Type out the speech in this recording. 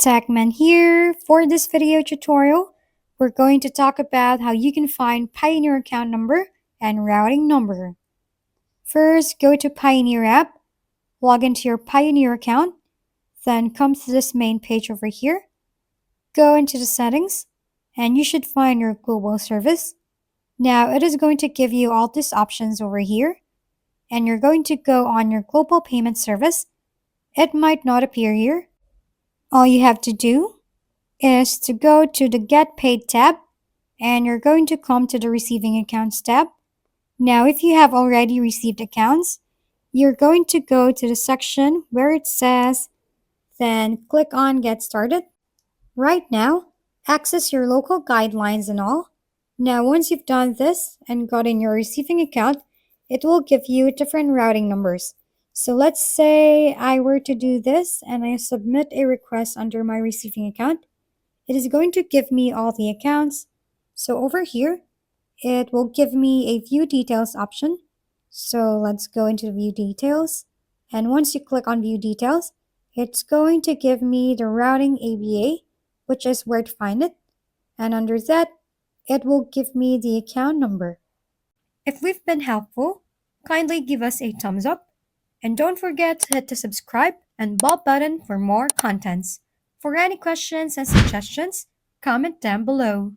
Techman here. For this video tutorial, we're going to talk about how you can find Pioneer account number and routing number. First, go to Pioneer app, log into your Pioneer account, then come to this main page over here. Go into the settings, and you should find your global service. Now, it is going to give you all these options over here, and you're going to go on your global payment service. It might not appear here. All you have to do is to go to the Get Paid tab, and you're going to come to the Receiving Accounts tab. Now, if you have already received accounts, you're going to go to the section where it says, then click on Get Started. Right now, access your local guidelines and all. Now, once you've done this and gotten your receiving account, it will give you different routing numbers. So let's say I were to do this and I submit a request under my receiving account. It is going to give me all the accounts. So over here, it will give me a view details option. So let's go into view details. And once you click on view details, it's going to give me the routing ABA, which is where to find it. And under that, it will give me the account number. If we've been helpful, kindly give us a thumbs up. And don't forget to hit the subscribe and bell button for more contents. For any questions and suggestions, comment down below.